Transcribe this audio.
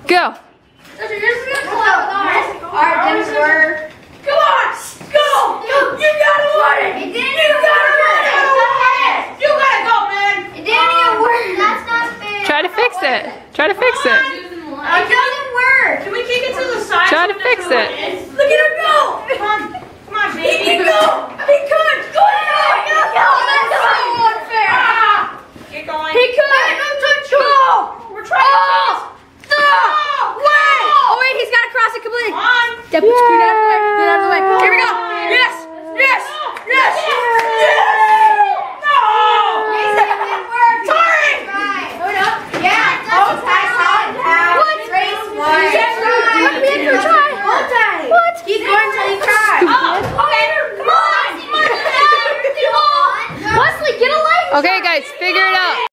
Go. Alright, Dennis, we're... Come on! Go! You gotta win it! It didn't even work! You gotta go, man! It didn't even work! That's not fair! Try to fix it. Try to fix it. It doesn't work! Can we kick it to the side? Try to fix it. Look at her go! Come on, baby! Go! He could! Go! That's so unfair! Get going! He could!